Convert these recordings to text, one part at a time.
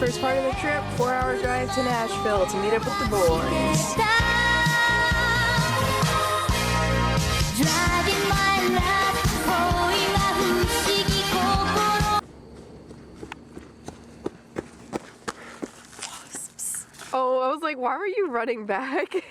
First part of the trip, 4-hour drive to Nashville to meet up with the boys. Oh, I was like, why were you running back?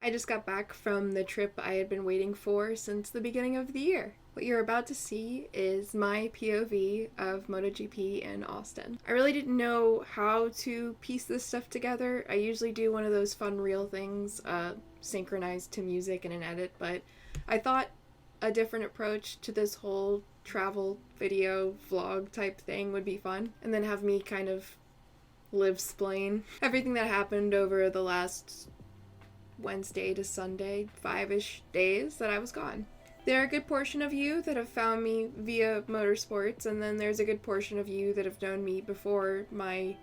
I just got back from the trip I had been waiting for since the beginning of the year. What you're about to see is my POV of MotoGP in Austin. I really didn't know how to piece this stuff together. I usually do one of those fun reel things, synchronized to music and an edit, but I thought a different approach to this whole travel video vlog type thing would be fun, and then have me kind of live-splain everything that happened over the last Wednesday to Sunday, 5-ish days that I was gone. There are a good portion of you that have found me via motorsports, and then there's a good portion of you that have known me before my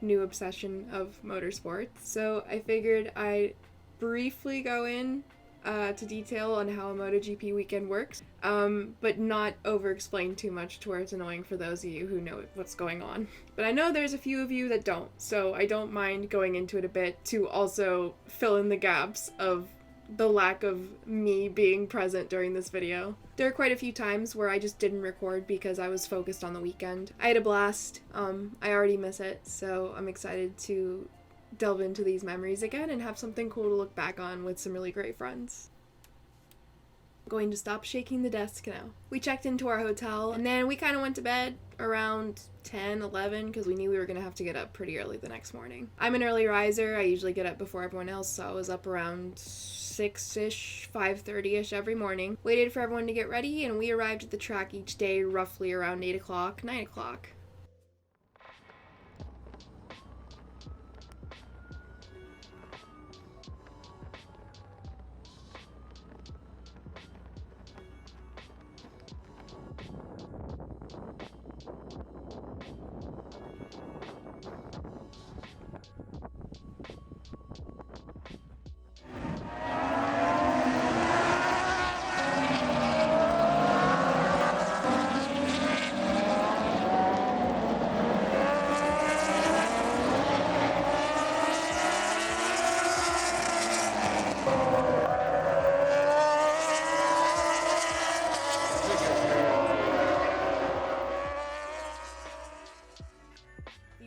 new obsession of motorsports. So I figured I'd briefly go in to detail on how a MotoGP weekend works, but not over-explain too much to where it's annoying for those of you who know what's going on. But I know there's a few of you that don't, so I don't mind going into it a bit to also fill in the gaps of the lack of me being present during this video. There are quite a few times where I just didn't record because I was focused on the weekend. I had a blast. I already miss it, so I'm excited to delve into these memories again and have something cool to look back on with some really great friends. I'm going to stop shaking the desk now. We checked into our hotel and then we kind of went to bed around 10, 11 because we knew we were going to have to get up pretty early the next morning. I'm an early riser. I usually get up before everyone else, so I was up around 6-ish, 5:30-ish every morning. Waited for everyone to get ready, and we arrived at the track each day roughly around 8 o'clock, 9 o'clock.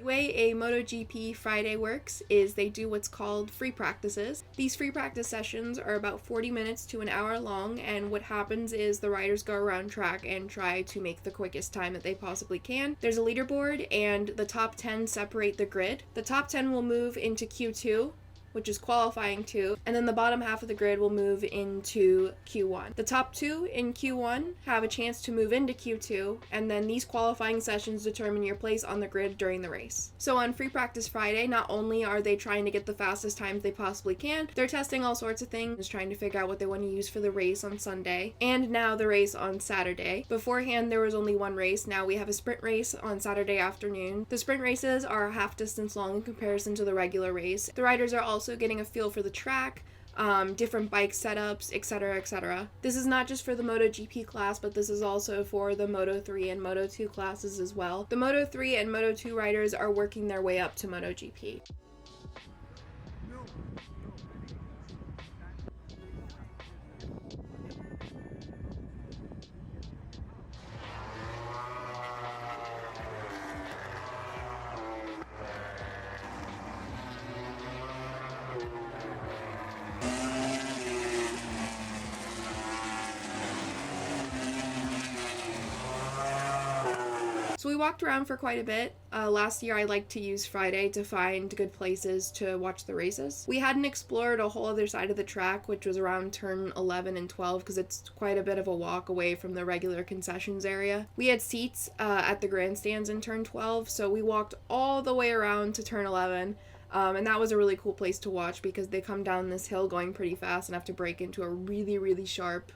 The way a MotoGP Friday works is they do what's called free practices. These free practice sessions are about 40 minutes to an hour long, and what happens is the riders go around track and try to make the quickest time that they possibly can. There's a leaderboard, and the top 10 separate the grid. The top 10 will move into Q2, which is qualifying 2, and then the bottom half of the grid will move into Q1. The top 2 in Q1 have a chance to move into Q2, and then these qualifying sessions determine your place on the grid during the race. So on Free Practice Friday, not only are they trying to get the fastest times they possibly can, they're testing all sorts of things, trying to figure out what they want to use for the race on Sunday, and now the race on Saturday. Beforehand, there was only one race. Now we have a sprint race on Saturday afternoon. The sprint races are half distance long in comparison to the regular race. The riders are also getting a feel for the track, different bike setups, etc., etc. This is not just for the MotoGP class, but this is also for the Moto3 and Moto2 classes as well. The Moto3 and Moto2 riders are working their way up to MotoGP. So we walked around for quite a bit. Last year I liked to use Friday to find good places to watch the races. We hadn't explored a whole other side of the track, which was around turn 11 and 12, because it's quite a bit of a walk away from the regular concessions area. We had seats at the grandstands in turn 12, so we walked all the way around to turn 11. And that was a really cool place to watch because they come down this hill going pretty fast and have to brake into a really, really sharp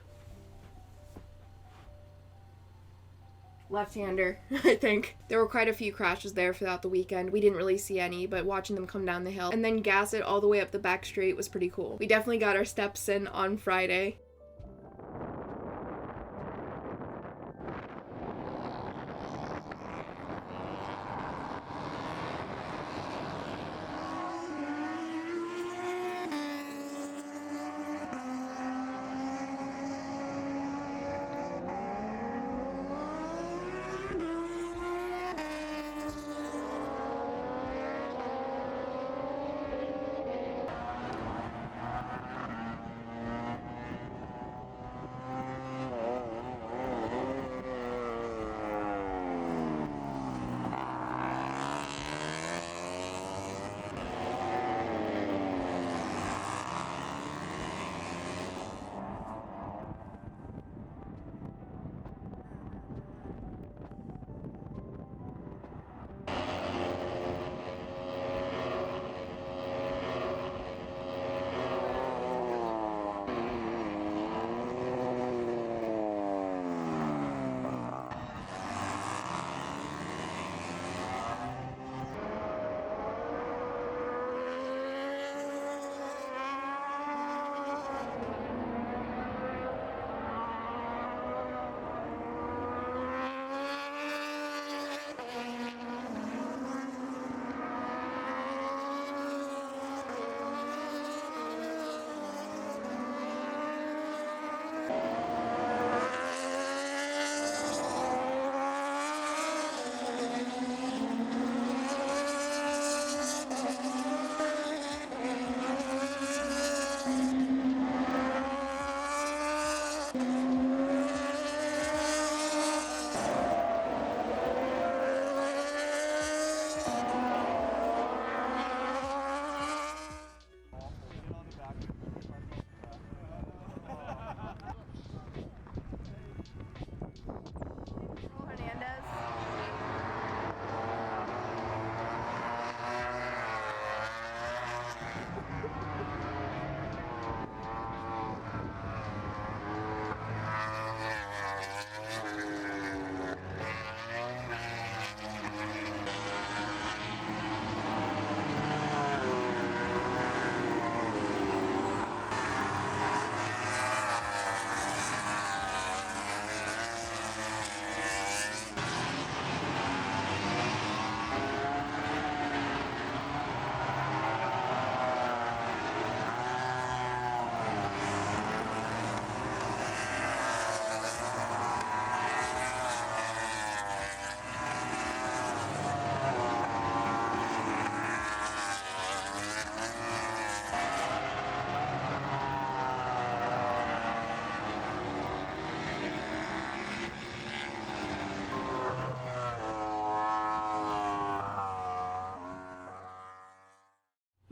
left-hander, I think. There were quite a few crashes there throughout the weekend. We didn't really see any, but watching them come down the hill and then gas it all the way up the back straight was pretty cool. We definitely got our steps in on Friday.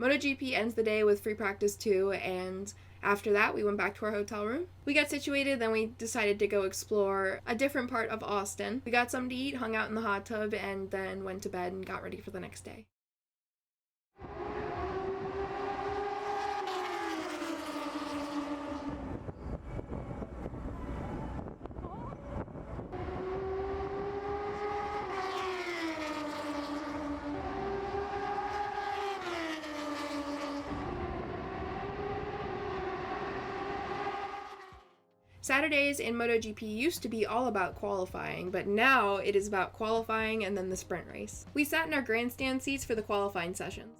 MotoGP ends the day with free practice 2, and after that we went back to our hotel room. We got situated, then we decided to go explore a different part of Austin. We got something to eat, hung out in the hot tub, and then went to bed and got ready for the next day. Saturdays in MotoGP used to be all about qualifying, but now it is about qualifying and then the sprint race. We sat in our grandstand seats for the qualifying sessions.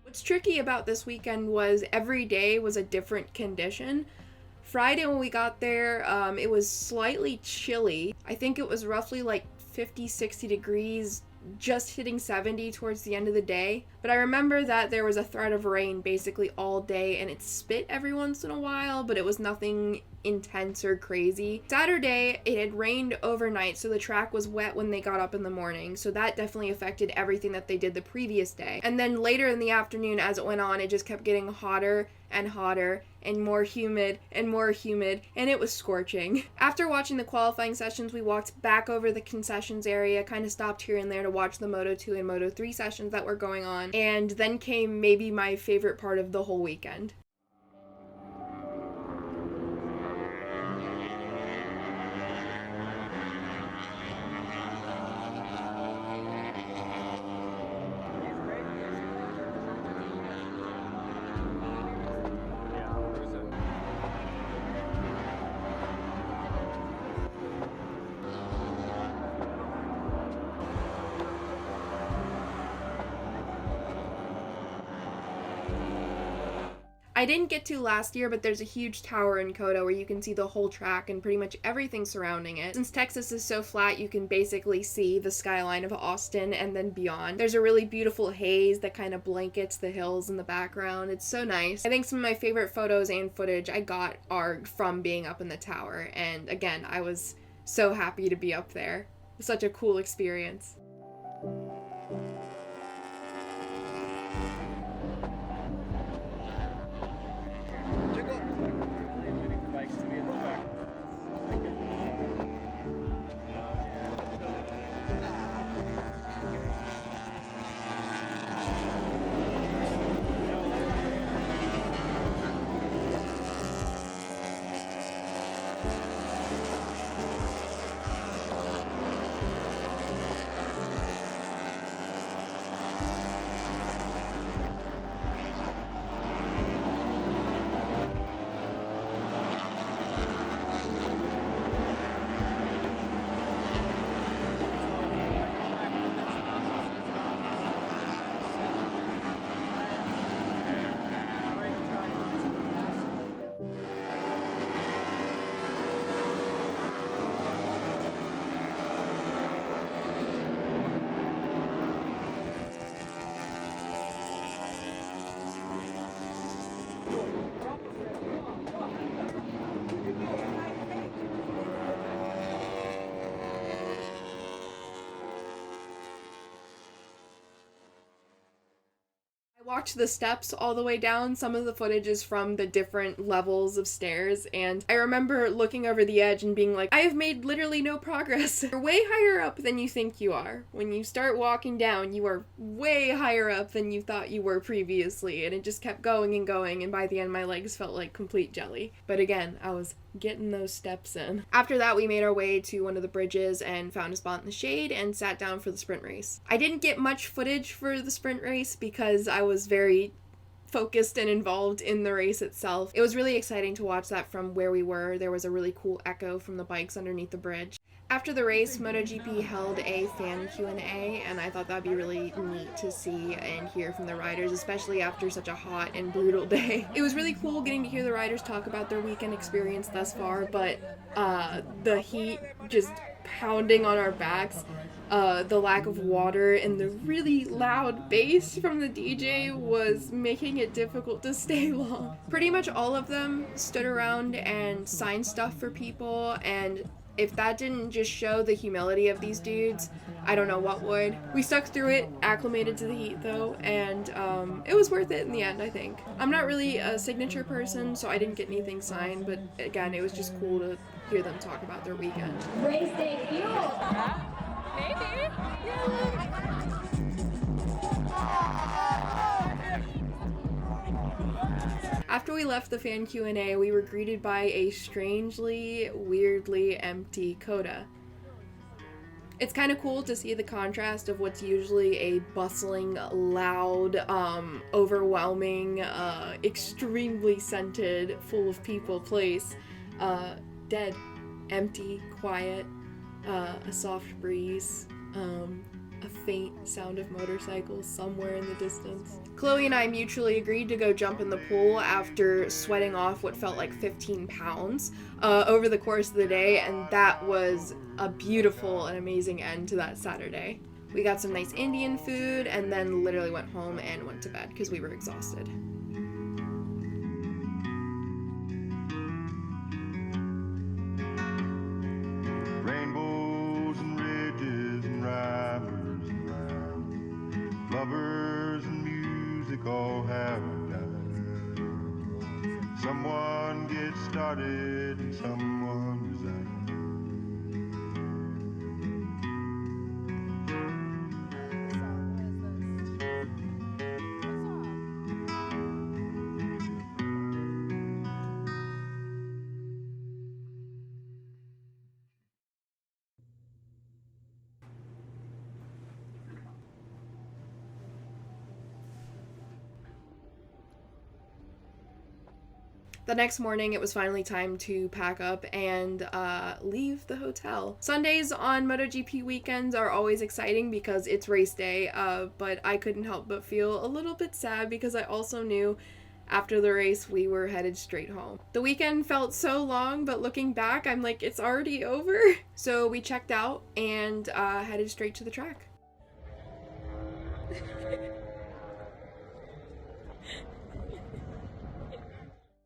What's tricky about this weekend was every day was a different condition. Friday when we got there, it was slightly chilly. I think it was roughly like 50, 60 degrees, just hitting 70 towards the end of the day. But I remember that there was a threat of rain basically all day, and it spit every once in a while, but it was nothing intense or crazy. Saturday, it had rained overnight, so the track was wet when they got up in the morning, so that definitely affected everything that they did the previous day. And then later in the afternoon, as it went on, it just kept getting hotter and hotter and more humid, and it was scorching. After watching the qualifying sessions, we walked back over the concessions area, kind of stopped here and there to watch the Moto 2 and Moto 3 sessions that were going on, and then came maybe my favorite part of the whole weekend. I didn't get to last year, but there's a huge tower in COTA where you can see the whole track and pretty much everything surrounding it. Since Texas is so flat, you can basically see the skyline of Austin and then beyond. There's a really beautiful haze that kind of blankets the hills in the background. It's so nice. I think some of my favorite photos and footage I got are from being up in the tower, and again, I was so happy to be up there. It's such a cool experience. I walked the steps all the way down. Some of the footage is from the different levels of stairs, and I remember looking over the edge and being like, I have made literally no progress. You're way higher up than you think you are. When you start walking down, you are way higher up than you thought you were previously, and it just kept going, and by the end my legs felt like complete jelly. But again, I was getting those steps in. After that, we made our way to one of the bridges and found a spot in the shade and sat down for the sprint race. I didn't get much footage for the sprint race because I was very focused and involved in the race itself. It was really exciting to watch that from where we were. There was a really cool echo from the bikes underneath the bridge. After the race, MotoGP held a fan Q&A, and I thought that'd be really neat to see and hear from the riders, especially after such a hot and brutal day. It was really cool getting to hear the riders talk about their weekend experience thus far, but the heat just pounding on our backs, the lack of water, and the really loud bass from the DJ was making it difficult to stay long. Pretty much all of them stood around and signed stuff for people, and if that didn't just show the humility of these dudes, I don't know what would. We stuck through it, acclimated to the heat though, and it was worth it in the end, I think. I'm not really a signature person, so I didn't get anything signed, but again, it was just cool to hear them talk about their weekend. Race day fuel. Maybe. After we left the fan Q&A, we were greeted by a strangely, weirdly empty COTA. It's kind of cool to see the contrast of what's usually a bustling, loud, overwhelming, extremely scented, full of people place. Dead, empty, quiet, a soft breeze, a faint sound of motorcycles somewhere in the distance. Chloe and I mutually agreed to go jump in the pool after sweating off what felt like 15 pounds over the course of the day, and that was a beautiful and amazing end to that Saturday. We got some nice Indian food and then literally went home and went to bed because we were exhausted. Rainbows and ridges and riders and rounds, lovers and music all have a time. Someone gets started and someone resigns. The next morning, it was finally time to pack up and leave the hotel. Sundays on MotoGP weekends are always exciting because it's race day, but I couldn't help but feel a little bit sad because I also knew after the race we were headed straight home. The weekend felt so long, but looking back, I'm like, it's already over. So we checked out and headed straight to the track.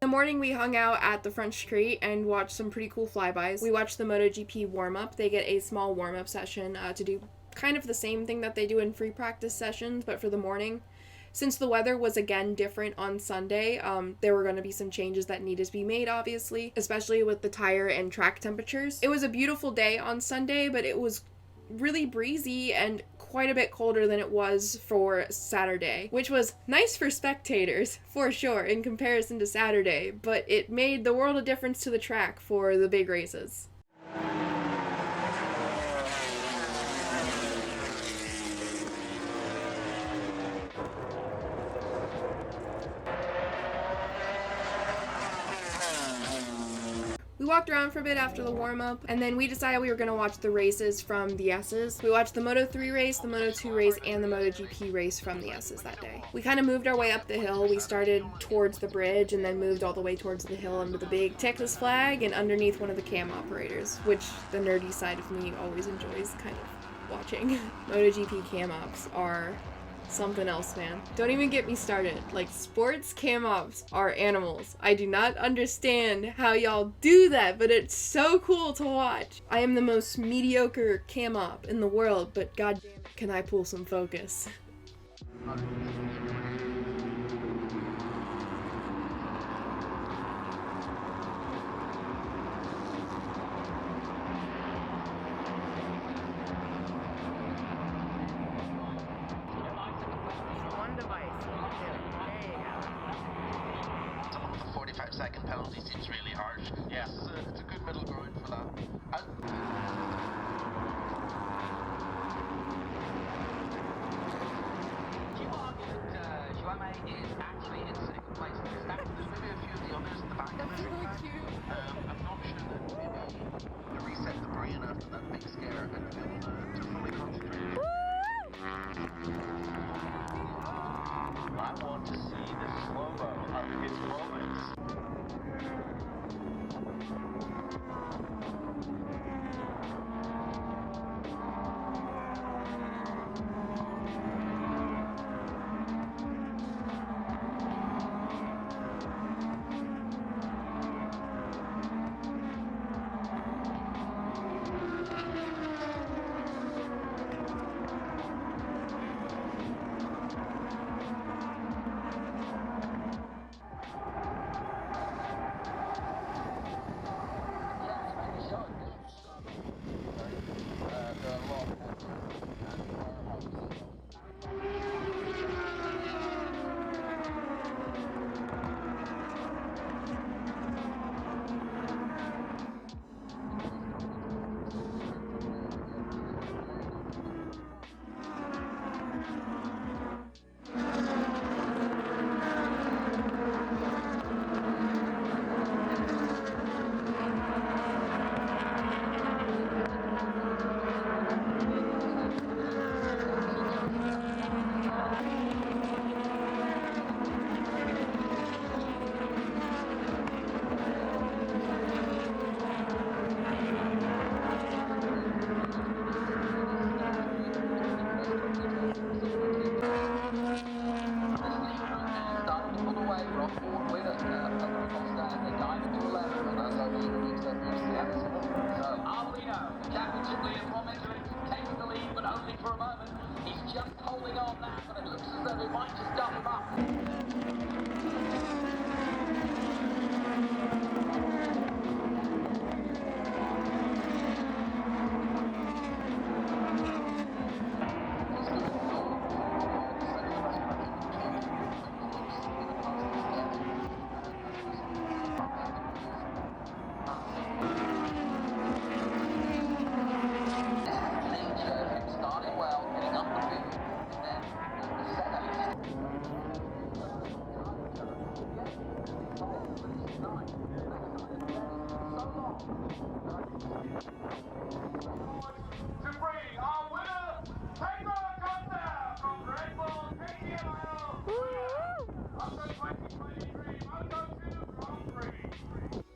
In the morning, we hung out at the front street and watched some pretty cool flybys. We watched the MotoGP warm-up. They get a small warm-up session to do kind of the same thing that they do in free practice sessions, but for the morning. Since the weather was again different on Sunday, there were going to be some changes that needed to be made, obviously, especially with the tire and track temperatures. It was a beautiful day on Sunday, but it was really breezy and quite a bit colder than it was for Saturday, which was nice for spectators, for sure, in comparison to Saturday, but it made the world of difference to the track for the big races. We walked around for a bit after the warm-up, and then we decided we were going to watch the races from the S's. We watched the Moto3 race, the Moto2 race, and the MotoGP race from the S's that day. We kind of moved our way up the hill. We started towards the bridge and then moved all the way towards the hill under the big Texas flag and underneath one of the cam operators, which the nerdy side of me always enjoys kind of watching. MotoGP cam ops are something else, man. Don't even get me started. Like, sports cam ops are animals. I do not understand how y'all do that, but it's so cool to watch. I am the most mediocre cam op in the world, but goddamn, can I pull some focus? Second penalty. penalty seems really harsh. Yes, it's a good middle ground for that. Do you argue that ᴄᴚᴅ is actually in second place? Because there's maybe a few of the others at the back. That's really cute. I'm not sure that maybe to reset the brain after that big scare and to be able to fully concentrate. I want to see the slow-mo of his moments.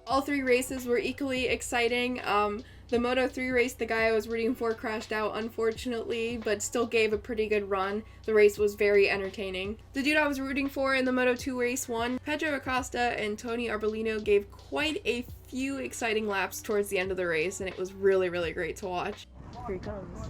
All three races were equally exciting. The Moto 3 race, the guy I was rooting for crashed out, unfortunately, but still gave a pretty good run. The race was very entertaining. The dude I was rooting for in the Moto 2 race won. Pedro Acosta and Tony Arbolino gave quite a few exciting laps towards the end of the race, and it was really, really great to watch. Here he comes.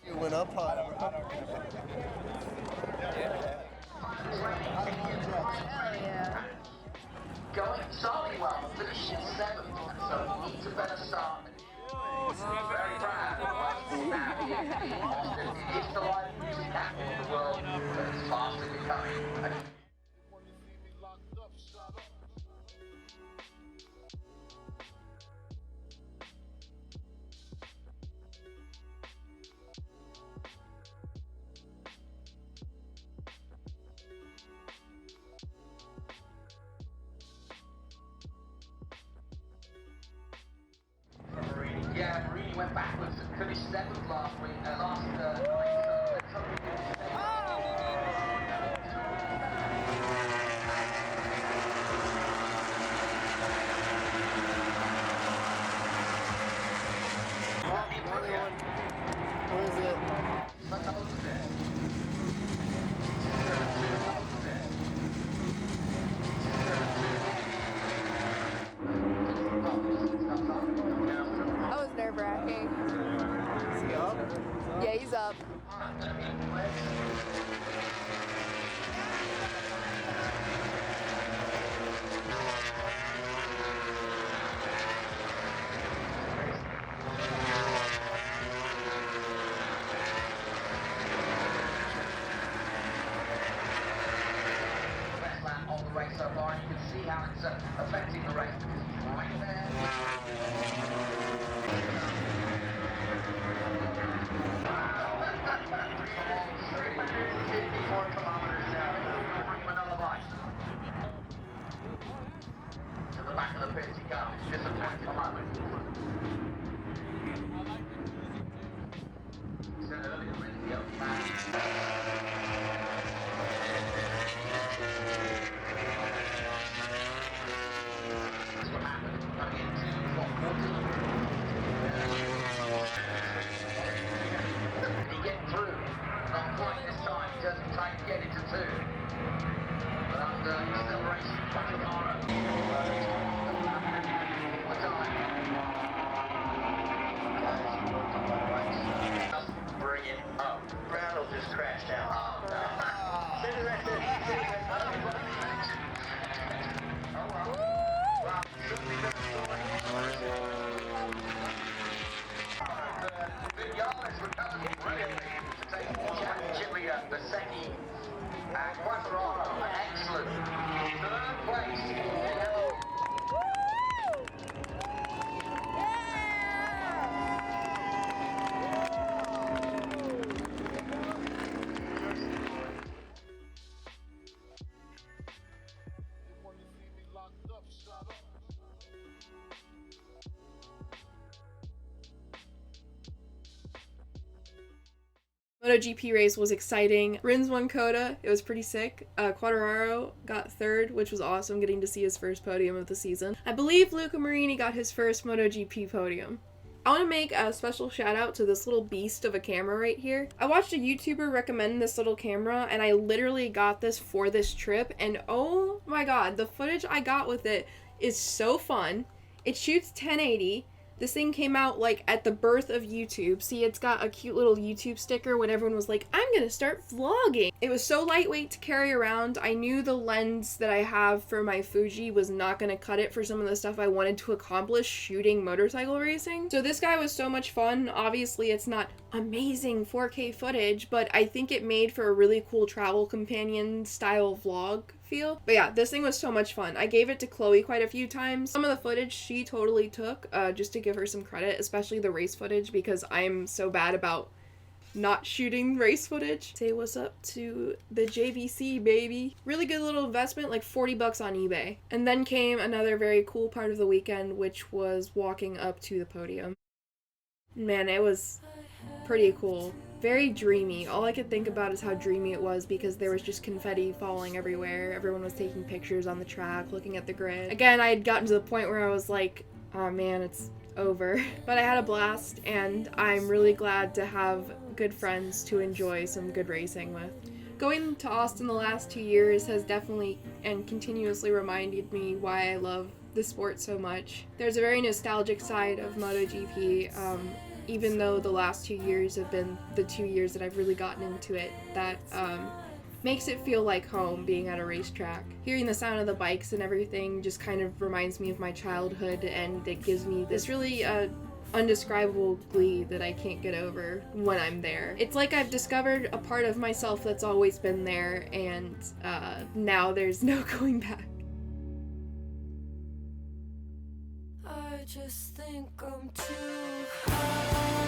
It went up high. Going solid well, finishing 7th, so he needs a better start. Very proud. Austin is the live music capital of the world, but it's fast becoming. Yeah, Marini went backwards and finished 7th last week, last night, so let's hope he can stay. you can see how it's affecting the race. Right there. MotoGP race was exciting. Rins won COTA. It was pretty sick. ᴇʟ괜ᴜ got third, which was awesome, getting to see his first podium of the season. I believe ᴄʀᴇᴅɪᴛ got his first MotoGP podium. I want to make a special shout out to this little beast of a camera right here. I watched a YouTuber recommend this little camera, and I literally got this for this trip, and oh my god, the footage I got with it is so fun. It shoots 1080. This thing came out like at the birth of YouTube. See, it's got a cute little YouTube sticker when everyone was like, I'm gonna start vlogging. It was so lightweight to carry around. I knew the lens that I have for my Fuji was not gonna cut it for some of the stuff I wanted to accomplish shooting motorcycle racing. So this guy was so much fun. Obviously, it's not amazing 4K footage, but I think it made for a really cool travel companion style vlog feel. But yeah, this thing was so much fun. I gave it to Chloe quite a few times. Some of the footage she totally took, just to give her some credit, especially the race footage, because I'm so bad about not shooting race footage. Say what's up to the JVC, baby. Really good little investment, like 40 bucks on eBay. And then came another very cool part of the weekend, which was walking up to the podium. Man, it was pretty cool. Very dreamy. All I could think about is how dreamy it was because there was just confetti falling everywhere. Everyone was taking pictures on the track, looking at the grid. Again, I had gotten to the point where I was like, oh man, it's over. But I had a blast, and I'm really glad to have good friends to enjoy some good racing with. Going to Austin the last 2 years has definitely and continuously reminded me why I love the sport so much. There's a very nostalgic side of MotoGP, even though the last 2 years have been the 2 years that I've really gotten into it, that makes it feel like home being at a racetrack. Hearing the sound of the bikes and everything just kind of reminds me of my childhood, and it gives me this really undescribable glee that I can't get over when I'm there. It's like I've discovered a part of myself that's always been there, and now there's no going back. I just think I'm too high.